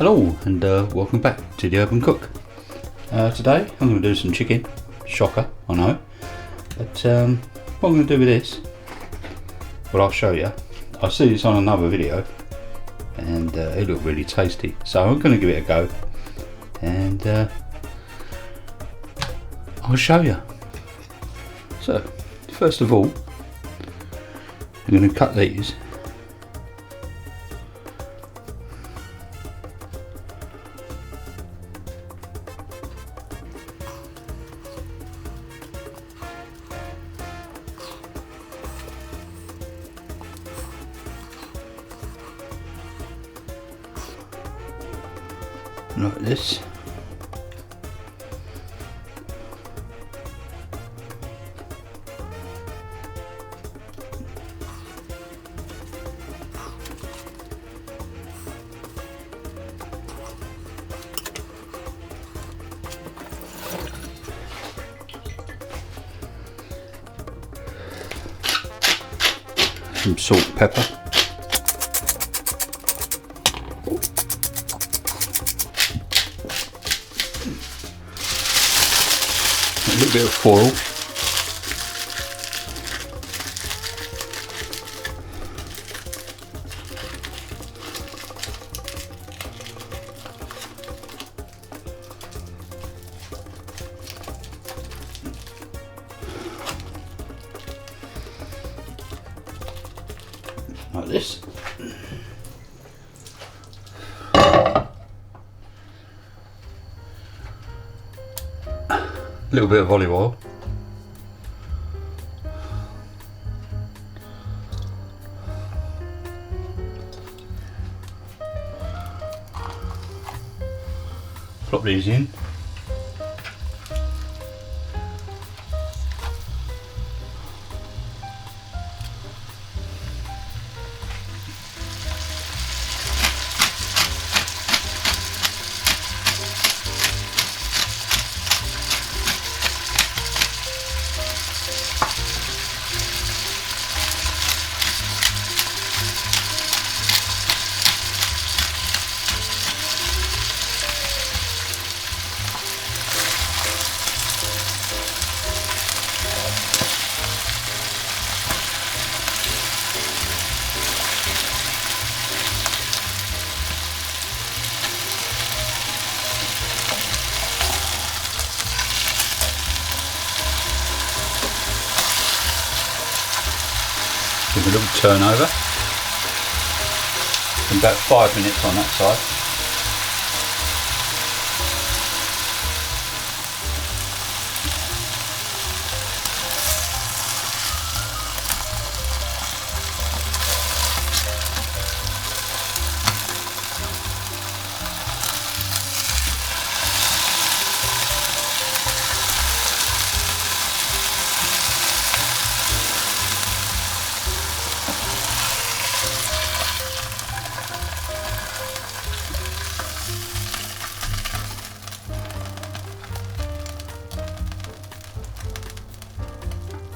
Hello and welcome back to the Urban Cook. Today I'm going to do some chicken. Shocker, I know. But what I'm going to do with this, well, I'll show you. I see this on another video and it looked really tasty. So I'm going to give it a go and I'll show you. So first of all, I'm going to cut these. Like this. Some salt and pepper. A little bit of foil. Like this. A little bit of olive oil. Plop these in. Give a little turn over. And about 5 minutes on that side.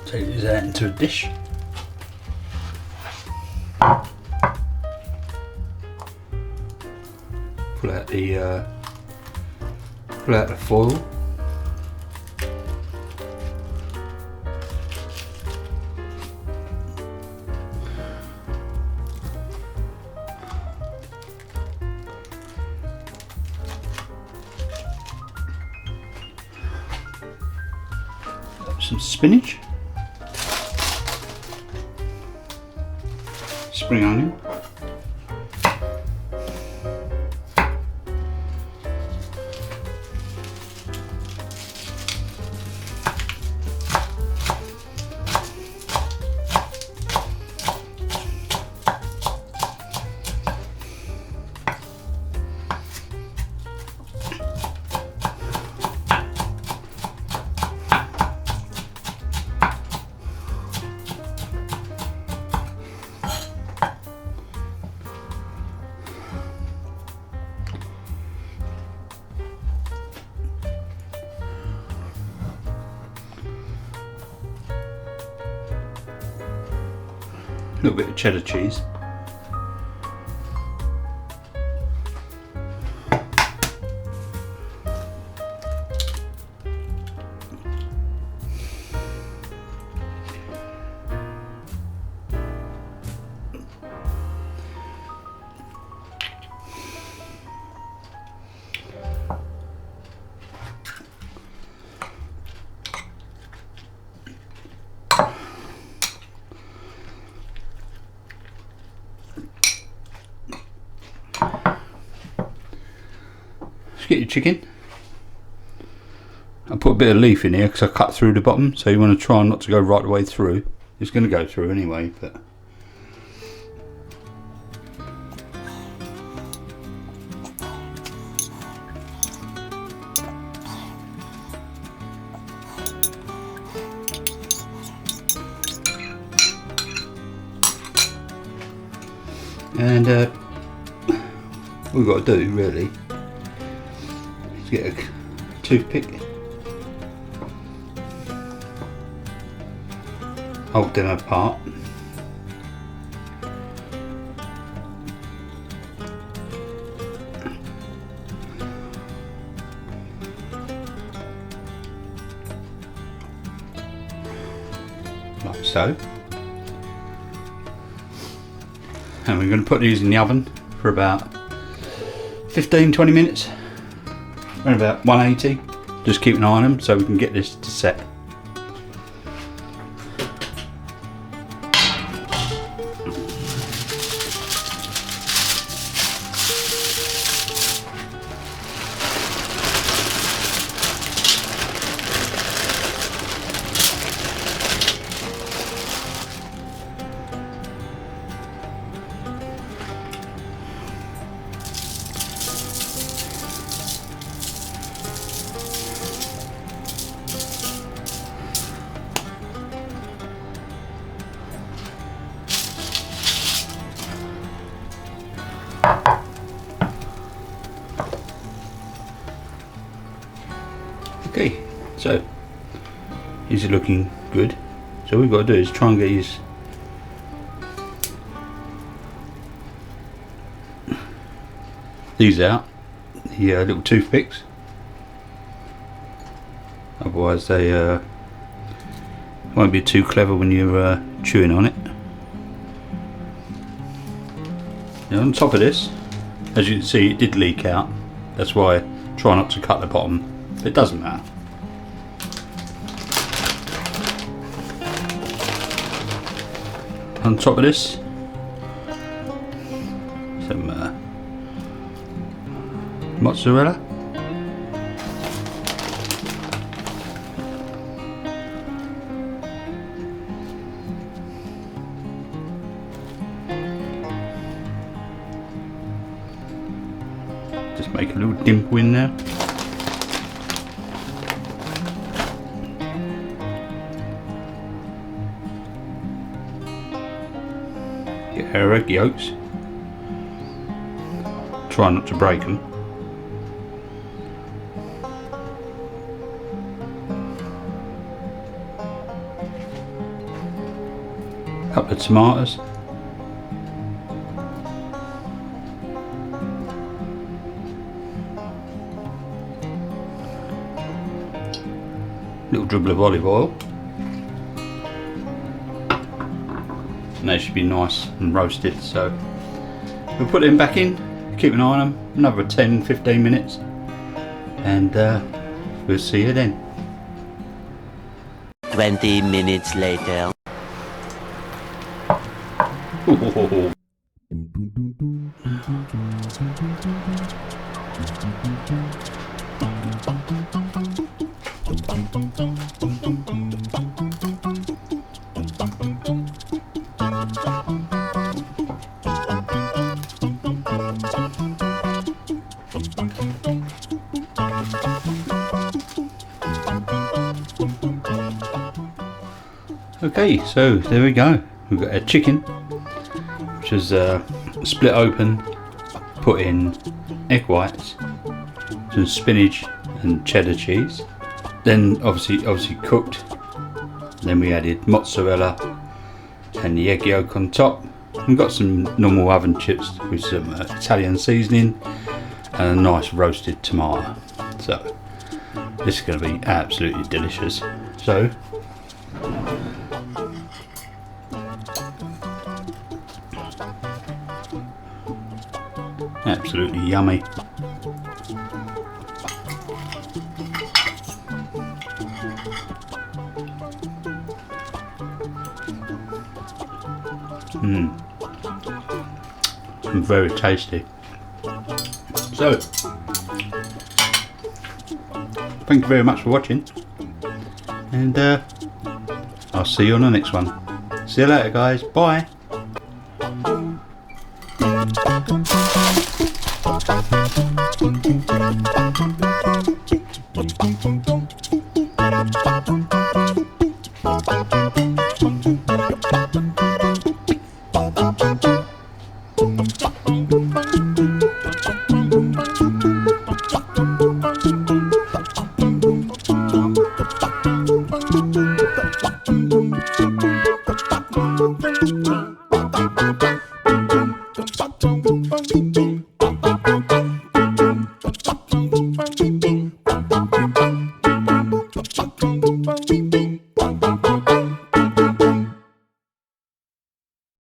Take these out into a dish. Pull out the foil. Some spinach. Spring onion, little bit of cheddar cheese. get your chicken. I put a bit of leaf in here because I cut through the bottom, so you want to try not to go right the way through. It's going to go through anyway, but and what we've got to do really is get a toothpick, hold them apart, like so, and we're going to put these in the oven for about 15-20 minutes around about 180. Just keep an eye on them so we can get this to set. Okay, so these are looking good. So what we've got to do is try and get these out, the little toothpicks. Otherwise they won't be too clever when you're chewing on it. Now on top of this, as you can see, it did leak out. That's why I try not to cut the bottom. It doesn't matter. On top of this, some mozzarella. Just make a little dimple in there. Get our egg yolks. Try not to break them. Couple of tomatoes. Little dribble of olive oil. And they should be nice and roasted, so we'll put them back in, keep an eye on them, another 10-15 minutes, and we'll see you then. 20 minutes later. Okay, so there we go. We've got a chicken, which is split open, put in egg whites, some spinach and cheddar cheese. Then obviously cooked. Then we added mozzarella and the egg yolk on top. We've got some normal oven chips with some Italian seasoning and a nice roasted tomato. So this is going to be absolutely delicious. So absolutely yummy. Very tasty. So thank you very much for watching, and I'll see you on the next one. See you later, guys. Bye. Bing, bing.